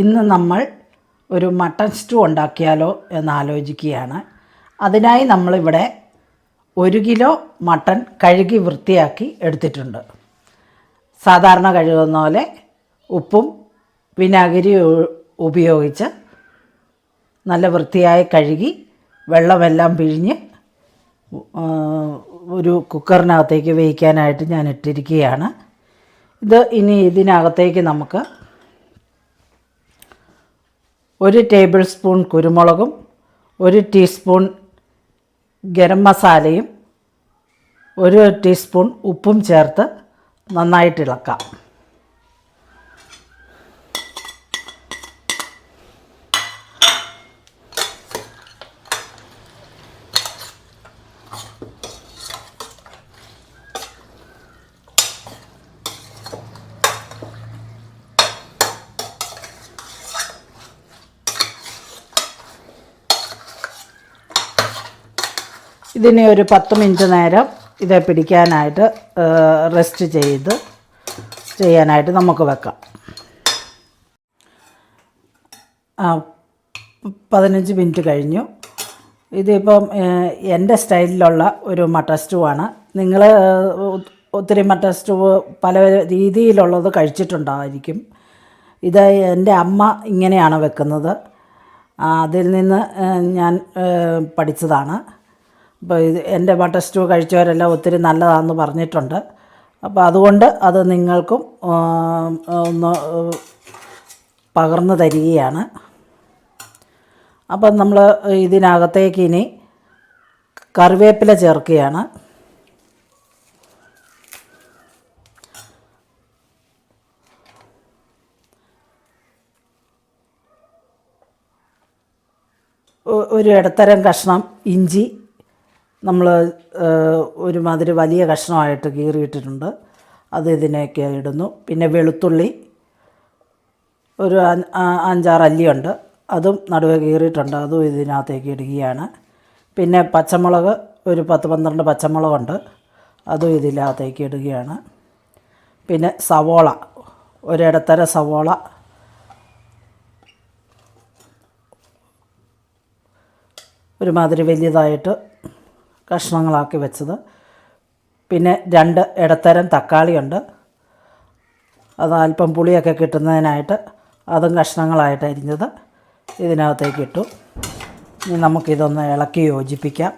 ഇന്ന് നമ്മൾ ഒരു മട്ടൺ സ്റ്റൂ ഉണ്ടാക്കിയാലോ എന്നാലോചിക്കുകയാണ്. അതിനായി നമ്മളിവിടെ 1 കിലോ മട്ടൺ കഴുകി വൃത്തിയാക്കി എടുത്തിട്ടുണ്ട്. സാധാരണ കഴുകുന്ന പോലെ ഉപ്പും വിനാഗിരിയും ഉപയോഗിച്ച് നല്ല വൃത്തിയായി കഴുകി വെള്ളമെല്ലാം പിഴിഞ്ഞ് ഒരു കുക്കറിനകത്തേക്ക് വേവിക്കാനായിട്ട് ഞാൻ ഇട്ടിരിക്കുകയാണ്. ഇനി ഇതിനകത്തേക്ക് നമുക്ക് 1 ടേബിൾ സ്പൂൺ കുരുമുളകും 1 ടീസ്പൂൺ ഗരം മസാലയും 1 ടീസ്പൂൺ ഉപ്പും ചേർത്ത് നന്നായിട്ട് ഇളക്കാം. ഇതിനെ ഒരു 10 മിനിറ്റ് നേരം ഇത് പിടിക്കാനായിട്ട് റെസ്റ്റ് ചെയ്യാനായിട്ട് നമുക്ക് വെക്കാം. 15 മിനിറ്റ് കഴിഞ്ഞു. ഇതിപ്പം എൻ്റെ സ്റ്റൈലിലുള്ള ഒരു മട്ടൺ സ്റ്റൂ ആണ്. നിങ്ങൾ ഒത്തിരി മട്ടൺ സ്റ്റൂ പല രീതിയിലുള്ളത് കഴിച്ചിട്ടുണ്ടായിരിക്കും. ഇത് എൻ്റെ അമ്മ ഇങ്ങനെയാണ് വെക്കുന്നത്. അതിൽ നിന്ന് ഞാൻ പഠിച്ചതാണ്. അപ്പോൾ എൻ്റെ മട്ടൺ സ്റ്റൂ കഴിച്ചവരെല്ലാം ഒത്തിരി നല്ലതാണെന്ന് പറഞ്ഞിട്ടുണ്ട്. അപ്പോൾ അതുകൊണ്ട് അത് നിങ്ങൾക്കും ഒന്ന് പകർന്നു തരികയാണ്. അപ്പം നമ്മൾ ഇതിനകത്തേക്ക് ഇനി കറിവേപ്പില ചേർക്കുകയാണ്. ഒരു ഇടത്തരം കഷ്ണം ഇഞ്ചി നമ്മൾ ഒരുമാതിരി വലിയ കഷ്ണമായിട്ട് കീറിയിട്ടിട്ടുണ്ട്. അത് ഇതിനൊക്കെ ഇടുന്നു. പിന്നെ വെളുത്തുള്ളി ഒരു 5-6 അല്ലിയുണ്ട്, അതും നടുവെ കീറിയിട്ടുണ്ട്, അതും ഇതിനകത്തേക്ക് ഇടുകയാണ്. പിന്നെ പച്ചമുളക് ഒരു 10-12 പച്ചമുളകുണ്ട്, അതും ഇതിനകത്തേക്ക് ഇടുകയാണ്. പിന്നെ സവോള, ഒരിടത്തര സവോള ഒരുമാതിരി വലിയതായിട്ട് കഷ്ണങ്ങളാക്കി വെച്ചത്. പിന്നെ 2 ഇടത്തരം തക്കാളിയുണ്ട്, അത് അല്പം പുളിയൊക്കെ കിട്ടുന്നതിനായിട്ട് അതും കഷ്ണങ്ങളായിട്ട് അരിഞ്ഞത് ഇതിനകത്തേക്ക് ഇട്ടു. ഇനി നമുക്കിതൊന്ന് ഇളക്കി യോജിപ്പിക്കാം.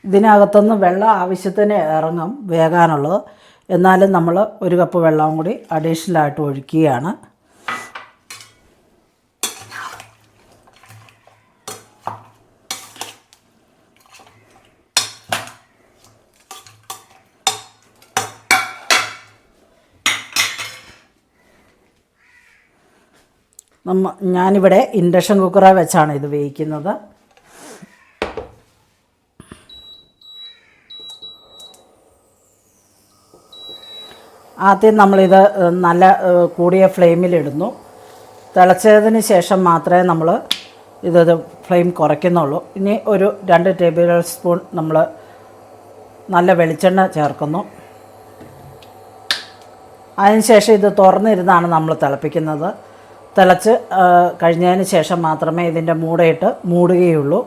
ഇതിനകത്തുനിന്ന് വെള്ളം ആവശ്യത്തിന് ഇറങ്ങും വേകാനുള്ളത്. എന്നാലും നമ്മൾ 1 കപ്പ് വെള്ളവും കൂടി അഡീഷണലായിട്ട് ഒഴിക്കുകയാണ്. ഞാനിവിടെ ഇൻഡക്ഷൻ കുക്കറിൽ വെച്ചാണ് ഇത് വേവിക്കുന്നത്. ആദ്യം നമ്മളിത് നല്ല കൂടിയ ഫ്ലെയിമിലിടുന്നു. തിളച്ചതിന് ശേഷം മാത്രമേ നമ്മൾ ഇത് ഫ്ലെയിം കുറയ്ക്കുന്നുള്ളൂ. ഇനി ഒരു 2 ടേബിൾ സ്പൂൺ നമ്മൾ നല്ല വെളിച്ചെണ്ണ ചേർക്കുന്നു. അതിനുശേഷം ഇത് തുറന്നിരുന്നാണ് നമ്മൾ തിളപ്പിക്കുന്നത്. തിളച്ച് കഴിഞ്ഞതിന് ശേഷം മാത്രമേ ഇതിൻ്റെ മൂടയിട്ട് മൂടുകയുള്ളൂ.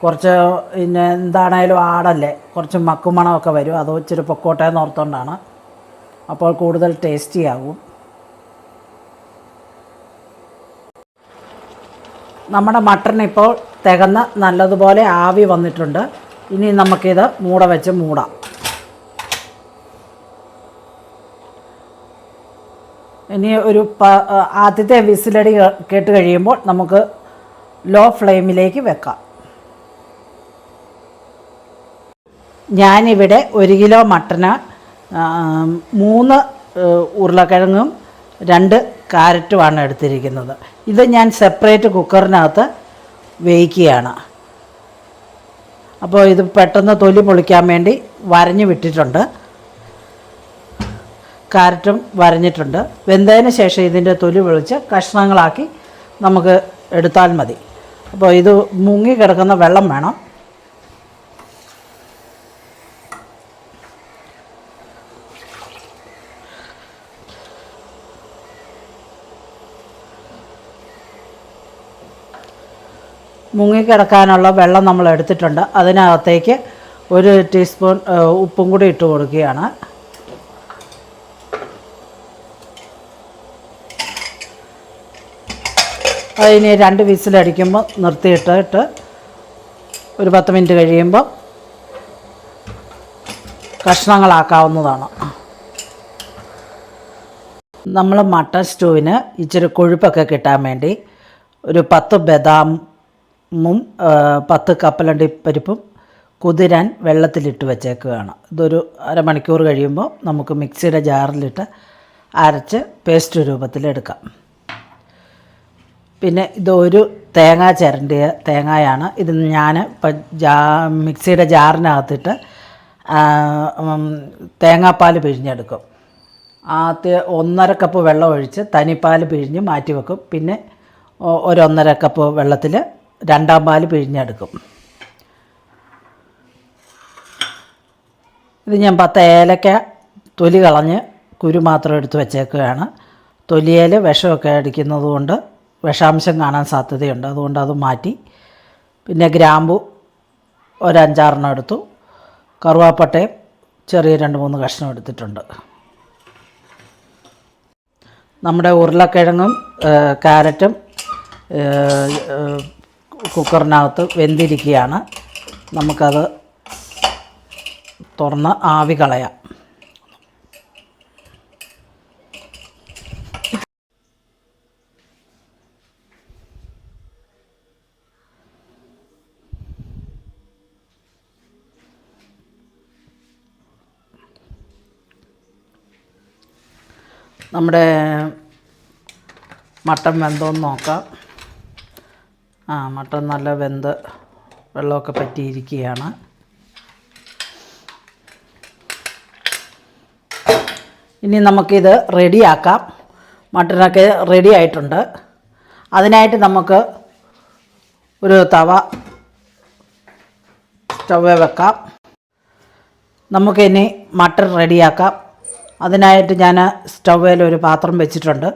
കുറച്ച് പിന്നെ എന്താണേലും ആടല്ലേ, കുറച്ച് മക്കുമണമൊക്കെ വരും. അത് ഇച്ചിരി പൊക്കോട്ടേന്ന് ഓർത്തുകൊണ്ടാണ്. അപ്പോൾ കൂടുതൽ ടേസ്റ്റി ആകും. നമ്മുടെ മട്ടൺ ഇപ്പോൾ തികന്ന് നല്ലതുപോലെ ആവി വന്നിട്ടുണ്ട്. ഇനി നമുക്കിത് വെച്ച് മൂടാം. ഇനി ഒരു ആദ്യത്തെ വിസിലടി കേട്ട് കഴിയുമ്പോൾ നമുക്ക് ലോ ഫ്ലെയിമിലേക്ക് വെക്കാം. ഞാനിവിടെ 1 കിലോ മട്ടന് 3 ഉരുളക്കിഴങ്ങും 2 കാരറ്റുമാണ് എടുത്തിരിക്കുന്നത്. ഇത് ഞാൻ സെപ്പറേറ്റ് കുക്കറിനകത്ത് വേവിക്കുകയാണ്. അപ്പോൾ ഇത് പെട്ടെന്ന് തൊലി പൊളിക്കാൻ വേണ്ടി വരഞ്ഞു വിട്ടിട്ടുണ്ട്. കാരറ്റും വരഞ്ഞിട്ടുണ്ട്. വെന്തതിന് ശേഷം ഇതിൻ്റെ തൊലി പൊളിച്ച് കഷ്ണങ്ങളാക്കി നമുക്ക് എടുത്താൽ മതി. അപ്പോൾ ഇത് മുങ്ങി കിടക്കുന്ന വെള്ളം വേണം. മുങ്ങിക്കിടക്കാനുള്ള വെള്ളം നമ്മൾ എടുത്തിട്ടുണ്ട്. അതിനകത്തേക്ക് 1 ടീസ്പൂൺ ഉപ്പും കൂടി ഇട്ട് കൊടുക്കുകയാണ്. അതിന് 2 വിസിലടിക്കുമ്പോൾ നിർത്തിയിട്ടിട്ട് ഒരു 10 മിനിറ്റ് കഴിയുമ്പോൾ കഷ്ണങ്ങളാക്കാവുന്നതാണ്. നമ്മൾ മട്ടൺ സ്റ്റൂവിന് ഇച്ചിരി കൊഴുപ്പൊക്കെ കിട്ടാൻ വേണ്ടി ഒരു 10 ബദാമും 10 കപ്പലണ്ടി പരിപ്പും കുതിരാൻ വെള്ളത്തിലിട്ട് വെച്ചേക്കുകയാണ്. ഇതൊരു അരമണിക്കൂർ കഴിയുമ്പോൾ നമുക്ക് മിക്സിയുടെ ജാറിലിട്ട് അരച്ച് പേസ്റ്റ് രൂപത്തിലെടുക്കാം. പിന്നെ ഇതൊരു തേങ്ങ ചിരണ്ടിയ തേങ്ങയാണ്. ഇത് ഞാൻ മിക്സിയുടെ ജാറിനകത്തിട്ട് തേങ്ങാപ്പാൽ പിഴിഞ്ഞെടുക്കും. ആദ്യം 1.5 കപ്പ് വെള്ളം ഒഴിച്ച് തനിപ്പാൽ പിഴിഞ്ഞ് മാറ്റി വെക്കും. പിന്നെ ഒരു 1.5 കപ്പ് വെള്ളത്തിൽ 2ാം പാൽ പിഴിഞ്ഞെടുക്കും. ഇത് ഞാൻ 10 ഏലക്ക തൊലി കളഞ്ഞ് കുരു മാത്രം എടുത്ത് വെച്ചേക്കുകയാണ്. തൊലിയിൽ വിഷമൊക്കെ അടിക്കുന്നത് കൊണ്ട് വിഷാംശം കാണാൻ സാധ്യതയുണ്ട്. അതുകൊണ്ട് അത് മാറ്റി. പിന്നെ ഗ്രാമ്പു ഒരു 5-6 എടുത്തു. കറുവാപ്പട്ടയും ചെറിയ 2-3 കഷ്ണം എടുത്തിട്ടുണ്ട്. നമ്മുടെ ഉരുളക്കിഴങ്ങും കാരറ്റും കുക്കറിനകത്ത് വെന്തിരിക്കുകയാണ്. നമുക്കത് തുറന്ന് ആവി കളയാം. നമ്മുടെ മട്ടൻ വെന്തോന്ന് നോക്കാം. മട്ടൻ നല്ല വെന്ത് വെള്ളമൊക്കെ പറ്റിയിരിക്കുകയാണ്. ഇനി നമുക്കിത് റെഡിയാക്കാം. മട്ടനൊക്കെ റെഡി ആയിട്ടുണ്ട്. അതിനായിട്ട് നമുക്ക് ഒരു തവ സ്റ്റൗവേ വെക്കാം. നമുക്കിനി മട്ടൻ റെഡിയാക്കാം. അതിനായിട്ട് ഞാൻ സ്റ്റൗവേൽ ഒരു പാത്രം വെച്ചിട്ടുണ്ട്.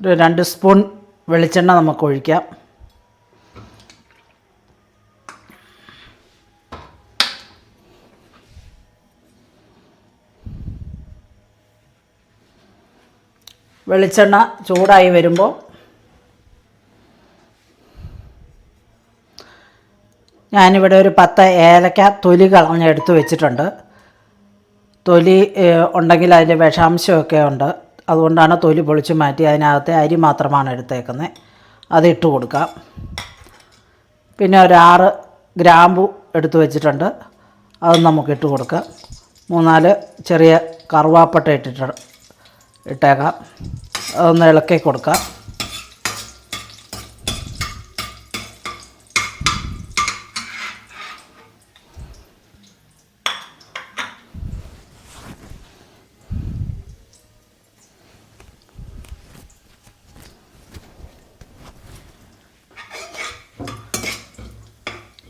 ഒരു 2 സ്പൂൺ വെളിച്ചെണ്ണ നമുക്ക് ഒഴിക്കാം. വെളിച്ചെണ്ണ ചൂടായി വരുമ്പോൾ ഞാനിവിടെ ഒരു 10 ഏലക്ക തൊലി കളഞ്ഞെടുത്ത് വെച്ചിട്ടുണ്ട്. തൊലി ഉണ്ടെങ്കിൽ അതിൻ്റെ വിഷാംശമൊക്കെ ഉണ്ട്. അതുകൊണ്ടാണ് തൊലി പൊളിച്ച് മാറ്റി അതിനകത്തെ അരി മാത്രമാണ് എടുത്തേക്കുന്നത്. അതിട്ട് കൊടുക്കാം. പിന്നെ ഒരു 6 ഗ്രാമ്പു എടുത്ത് വെച്ചിട്ടുണ്ട്. അത് നമുക്കിട്ട് കൊടുക്കാം. 3-4 ചെറിയ കറുവാപ്പട്ട ഇട്ടേക്കാം. അതൊന്ന് ഇളക്കി കൊടുക്കാം.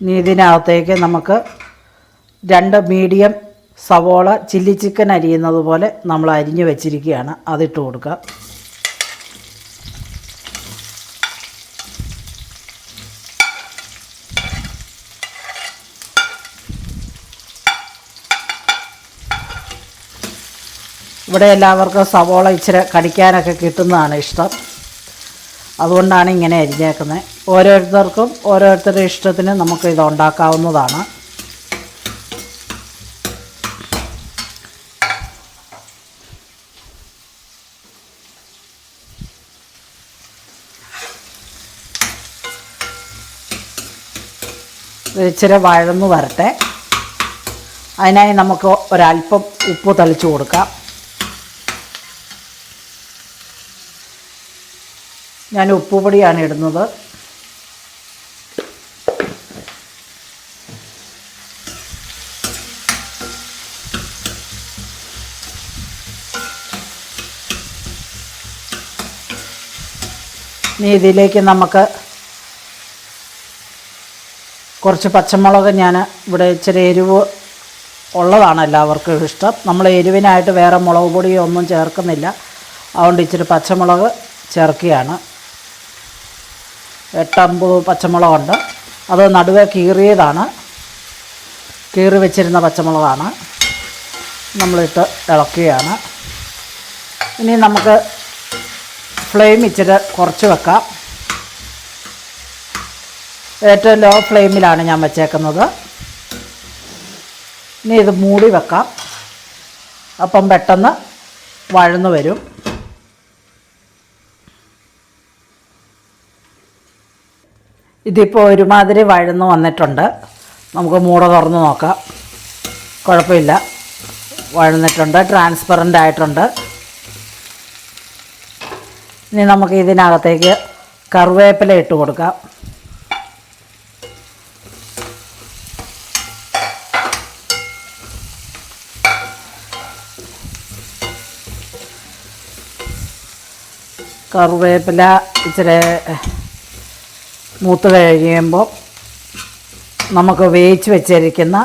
ഇനി ഇതിനകത്തേക്ക് നമുക്ക് 2 മീഡിയം സവോള ചില്ലി ചിക്കൻ അരിയുന്നത് പോലെ നമ്മൾ അരിഞ്ഞ് വെച്ചിരിക്കുകയാണ്. അതിട്ട് കൊടുക്കുക. ഇവിടെ എല്ലാവർക്കും സവോള ഇച്ചിരി കടിക്കാനൊക്കെ കിട്ടുന്നതാണ് ഇഷ്ടം. അതുകൊണ്ടാണ് ഇങ്ങനെ അരിഞ്ഞേക്കുന്നത്. ഓരോരുത്തർക്കും ഓരോരുത്തരുടെ ഇഷ്ടത്തിന് നമുക്ക് ഇത് ഉണ്ടാക്കാവുന്നതാണ്. ഇച്ചിരി വഴന്നു വരട്ടെ. അതിനായി നമുക്ക് ഒരല്പം ഉപ്പ് തളിച്ച് കൊടുക്കാം. ഞാൻ ഉപ്പുപൊടിയാണ് ഇടുന്നത്. ഇനി ഇതിലേക്ക് നമുക്ക് കുറച്ച് പച്ചമുളക്, ഞാൻ ഇവിടെ ഇച്ചിരി എരിവ് ഉള്ളതാണ് എല്ലാവർക്കും ഇഷ്ടം. നമ്മൾ എരിവിനായിട്ട് വേറെ മുളക് പൊടിയോ ഒന്നും ചേർക്കുന്നില്ല. അതുകൊണ്ട് ഇച്ചിരി പച്ചമുളക് ചേർക്കുകയാണ്. 8-9 പച്ചമുളകുണ്ട്. അത് നടുവേ കീറിയതാണ്, കീറി വെച്ചിരുന്ന പച്ചമുളകാണ്. നമ്മളിട്ട് ഇളക്കുകയാണ്. ഇനി നമുക്ക് ഫ്ലെയിം ഇച്ചിരി കുറച്ച് വെക്കാം. ഏറ്റവും ലോ ഫ്ലെയിമിലാണ് ഞാൻ വെച്ചേക്കുന്നത്. ഇനി ഇത് മൂടി വെക്കാം. അപ്പം പെട്ടെന്ന് വഴന്നു വരും. ഇതിപ്പോൾ ഒരുമാതിരി വഴന്നു വന്നിട്ടുണ്ട്. നമുക്ക് മൂട തുറന്ന് നോക്കാം. കുഴപ്പമില്ല, വഴന്നിട്ടുണ്ട്, ട്രാൻസ്പെറൻ്റ് ആയിട്ടുണ്ട്. ഇനി നമുക്ക് ഇതിനകത്തേക്ക് കറിവേപ്പില ഇട്ട് കൊടുക്കാം. കറിവേപ്പില ഇച്ചിരി മൂത്ത് കഴിയുമ്പോൾ നമുക്ക് വേവിച്ച് വെച്ചിരിക്കുന്ന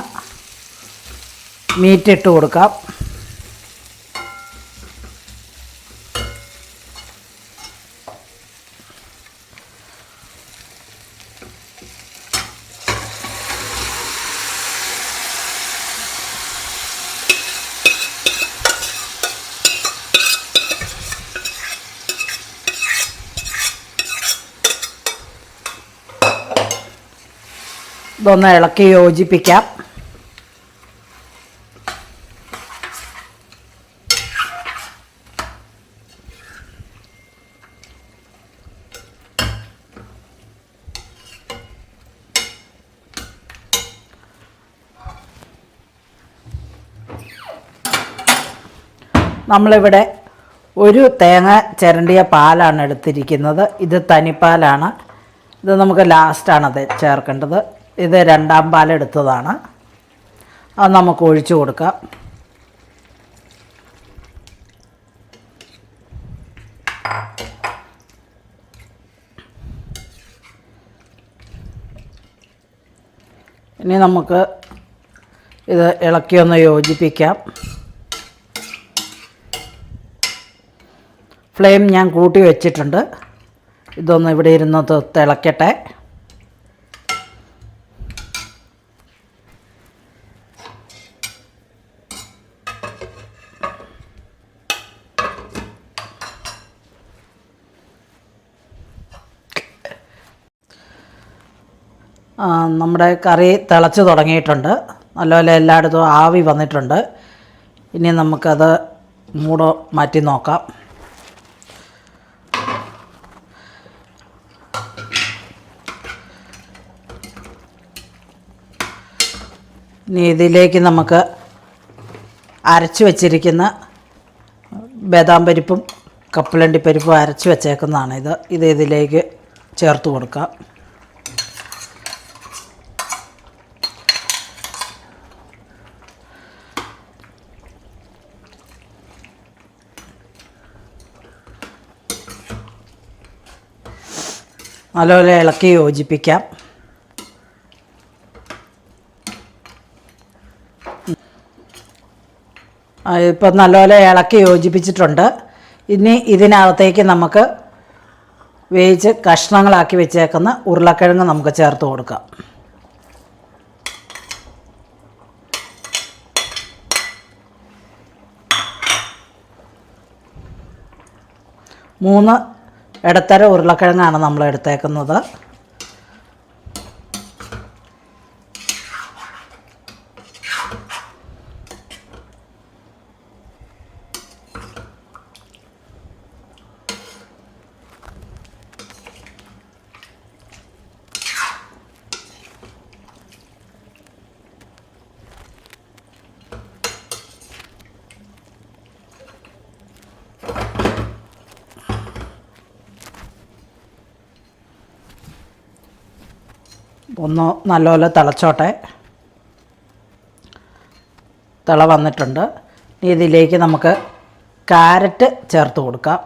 മീറ്റ് ഇട്ട് കൊടുക്കാം. ഇതൊന്ന് ഇളക്കി യോജിപ്പിക്കാം. നമ്മളിവിടെ ഒരു തേങ്ങ ചിരണ്ടിയ പാലാണ് എടുത്തിരിക്കുന്നത്. ഇത് തനിപ്പാലാണ്. ഇത് നമുക്ക് ലാസ്റ്റാണത് ചേർക്കേണ്ടത്. ഇത് 2ാം പാലെടുത്തതാണ്. അത് നമുക്ക് ഒഴിച്ചു കൊടുക്കാം. ഇനി നമുക്ക് ഇത് ഇളക്കിയൊന്ന് യോജിപ്പിക്കാം. ഫ്ലെയിം ഞാൻ കൂട്ടി വെച്ചിട്ടുണ്ട്. ഇതൊന്ന് ഇവിടെ ഇരുന്ന് തിളക്കട്ടെ. നമ്മുടെ കറി തിളച്ച് തുടങ്ങിയിട്ടുണ്ട്. നല്ലപോലെ എല്ലായിടത്തും ആവി വന്നിട്ടുണ്ട്. ഇനി നമുക്കത് മൂട മാറ്റി നോക്കാം. ഇനി ഇതിലേക്ക് നമുക്ക് അരച്ച് വച്ചിരിക്കുന്ന ബദാം പരിപ്പും കപ്പലണ്ടി പരിപ്പും അരച്ച് വെച്ചേക്കുന്നതാണ്. ഇത് ഇതിലേക്ക് ചേർത്ത് കൊടുക്കാം. നല്ലപോലെ ഇളക്കി യോജിപ്പിക്കാം. ഇപ്പം നല്ലപോലെ ഇളക്കി യോജിപ്പിച്ചിട്ടുണ്ട്. ഇനി ഇതിനകത്തേക്ക് നമുക്ക് വേവിച്ച് കഷ്ണങ്ങളാക്കി വെച്ചേക്കുന്ന ഉരുളക്കിഴങ്ങ് നമുക്ക് ചേർത്ത് കൊടുക്കാം. മൂന്ന് ഇടത്തരം ഉരുളക്കിഴങ്ങാണ് നമ്മൾ എടുത്തേക്കുന്നത്. ഒന്ന് നല്ലപോലെ തിളച്ചോട്ടെ. തിള വന്നിട്ടുണ്ട്. ഇനി ഇതിലേക്ക് നമുക്ക് ക്യാരറ്റ് ചേർത്ത് കൊടുക്കാം.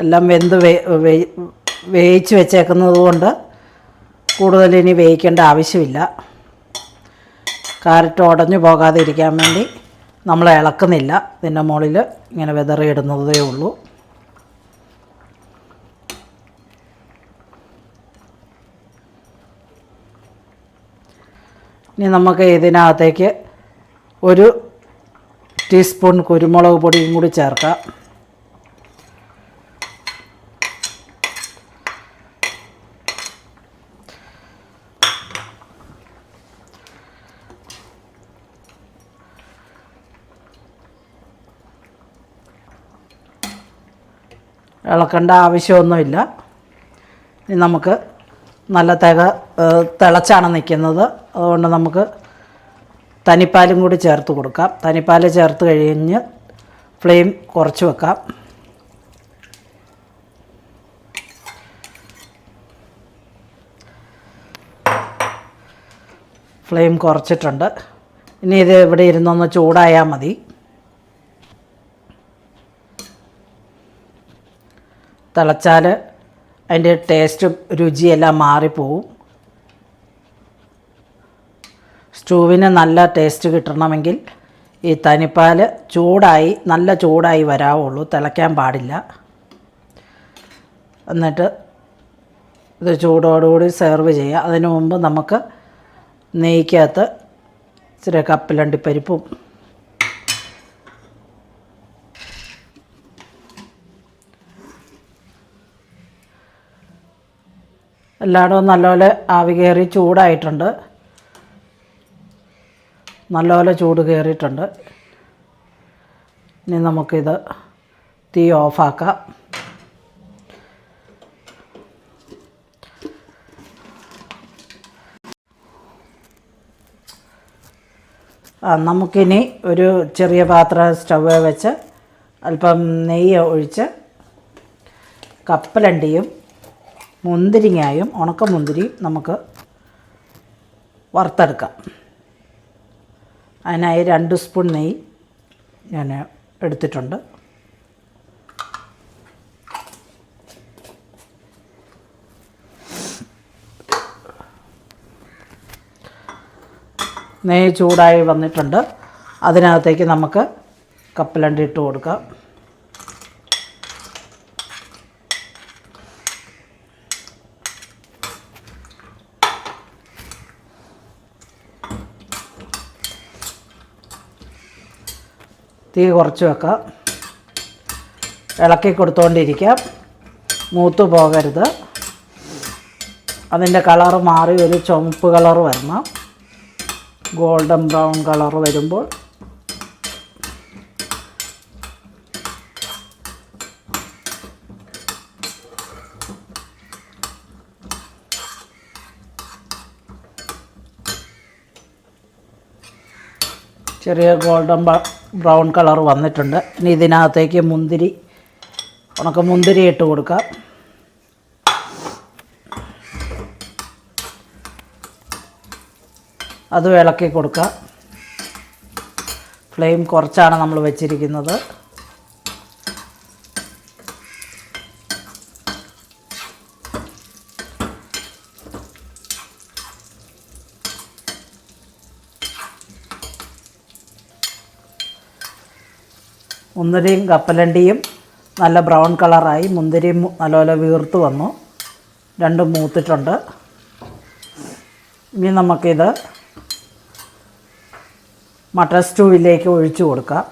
എല്ലാം വെന്ത് വേവിച്ച് വെച്ചേക്കുന്നത് കൊണ്ട് കൂടുതൽ ഇനി വേവിക്കേണ്ട ആവശ്യമില്ല. ക്യാരറ്റ് ഉടഞ്ഞു പോകാതെ ഇരിക്കാൻ വേണ്ടി നമ്മൾ ഇളക്കുന്നില്ല. ഇതിൻ്റെ മുകളിൽ ഇങ്ങനെ വിതറിയിടുന്നതേ ഉള്ളൂ. ഇനി നമുക്ക് ഇതിനകത്തേക്ക് 1 ടീസ്പൂൺ കുരുമുളക് പൊടിയും കൂടി ചേർക്കാം. ഇളക്കേണ്ട ആവശ്യമൊന്നുമില്ല. ഇനി നമുക്ക് നല്ല തിളച്ചാണ് നിൽക്കുന്നത്. അതുകൊണ്ട് നമുക്ക് തനിപ്പാലും കൂടി ചേർത്ത് കൊടുക്കാം. തനിപ്പാൽ ചേർത്ത് കഴിഞ്ഞ് ഫ്ലെയിം കുറച്ച് വെക്കാം. ഫ്ലെയിം കുറച്ചിട്ടുണ്ട്. ഇനി ഇത് ഇവിടെ ഇരുന്നൊന്ന് ചൂടായാൽ മതി. തിളച്ചാൽ അതിൻ്റെ ടേസ്റ്റും രുചിയെല്ലാം മാറിപ്പോവും. സ്റ്റൂവിന് നല്ല ടേസ്റ്റ് കിട്ടണമെങ്കിൽ ഈ തനിപ്പാൽ നല്ല ചൂടായി വരാവുള്ളൂ, തിളയ്ക്കാൻ പാടില്ല. എന്നിട്ട് ഇത് ചൂടോടുകൂടി സെർവ് ചെയ്യുക. അതിനു മുമ്പ് നമുക്ക് നെയ്ക്കകത്ത് ഇച്ചിരി കപ്പലണ്ടിപ്പരിപ്പും എല്ലായിടവും നല്ലപോലെ ആവി കയറി ചൂടായിട്ടുണ്ട്. നല്ലപോലെ ചൂട് കയറിയിട്ടുണ്ട്. ഇനി നമുക്കിത് തീ ഓഫാക്കാം. നമുക്കിനി ഒരു ചെറിയ പാത്രം സ്റ്റൗവ് വെച്ച് അല്പം നെയ്യ് ഒഴിച്ച് കപ്പലണ്ടിയും മുന്തിരിങ്ങയും ഉണക്കമുന്തിരിയും നമുക്ക് വറുത്തെടുക്കാം. അതിനായി 2 സ്പൂൺ നെയ്യ് ഞാൻ എടുത്തിട്ടുണ്ട്. നെയ്യ് ചൂടായി വന്നിട്ടുണ്ട്. അതിനകത്തേക്ക് നമുക്ക് കപ്പലണ്ടി ഇട്ട് കൊടുക്കാം. തീ കുറച്ച് വെക്കാം. ഇളക്കി കൊടുത്തുകൊണ്ടിരിക്കാം. മൂത്ത് പോകരുത്. അതിൻ്റെ കളറ് മാറി ഒരു ചുവപ്പ് കളർ വരണം. ഗോൾഡൻ ബ്രൗൺ കളർ വരുമ്പോൾ ചെറിയ ഗോൾഡൻ ബ്രൗൺ കളർ വന്നിട്ടുണ്ട്. ഇനി ഇതിനകത്തേക്ക് ഉണക്കമുന്തിരി ഇട്ട് കൊടുക്കാം. അത് ഇളക്കി കൊടുക്കുക. ഫ്ലെയിം കുറച്ചാണ് നമ്മൾ വെച്ചിരിക്കുന്നത്. മുന്തിരിയും കപ്പലണ്ടിയും നല്ല ബ്രൗൺ കളറായി. മുന്തിരിയും നല്ലപോലെ വീർത്ത് വന്നു. രണ്ടും മൂത്തിട്ടുണ്ട്. ഇനി നമുക്കിത് മട്ടർ സ്റ്റൂവിലേക്ക് ഒഴിച്ചു കൊടുക്കാം.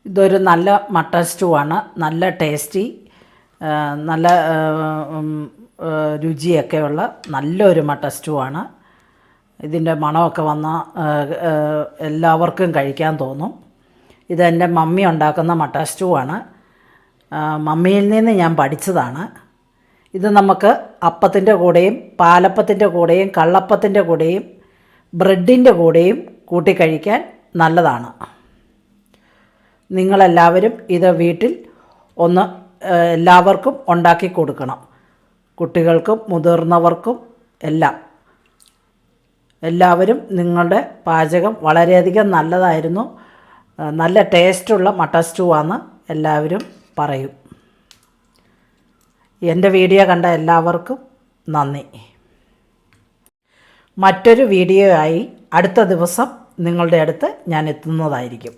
ഇതൊരു നല്ല മട്ടൺ സ്റ്റൂ ആണ്. നല്ല ടേസ്റ്റി, നല്ല രുചിയൊക്കെയുള്ള നല്ലൊരു മട്ടൺ സ്റ്റൂ ആണ്. ഇതിൻ്റെ മണമൊക്കെ വന്നാൽ എല്ലാവർക്കും കഴിക്കാൻ തോന്നും. ഇതെൻ്റെ മമ്മി ഉണ്ടാക്കുന്ന മട്ട സ്റ്റൂ ആണ്. മമ്മിയിൽ നിന്ന് ഞാൻ പഠിച്ചതാണ്. ഇത് നമുക്ക് അപ്പത്തിൻ്റെ കൂടെയും പാലപ്പത്തിൻ്റെ കൂടെയും കള്ളപ്പത്തിൻ്റെ കൂടെയും ബ്രെഡിൻ്റെ കൂടെയും കൂട്ടി കഴിക്കാൻ നല്ലതാണ്. നിങ്ങളെല്ലാവരും ഇത് വീട്ടിൽ ഒന്ന് എല്ലാവർക്കും ഉണ്ടാക്കി കൊടുക്കണം. കുട്ടികൾക്കും മുതിർന്നവർക്കും എല്ലാം. എല്ലാവരും നിങ്ങളുടെ പാചകം വളരെയധികം നല്ലതായിരുന്നു, നല്ല ടേസ്റ്റുള്ള മട്ട സ്റ്റൂ ആണെന്ന് എല്ലാവരും പറയും. എൻ്റെ വീഡിയോ കണ്ട എല്ലാവർക്കും നന്ദി. മറ്റൊരു വീഡിയോ ആയി അടുത്ത ദിവസം നിങ്ങളുടെ അടുത്ത് ഞാൻ എത്തുന്നതായിരിക്കും.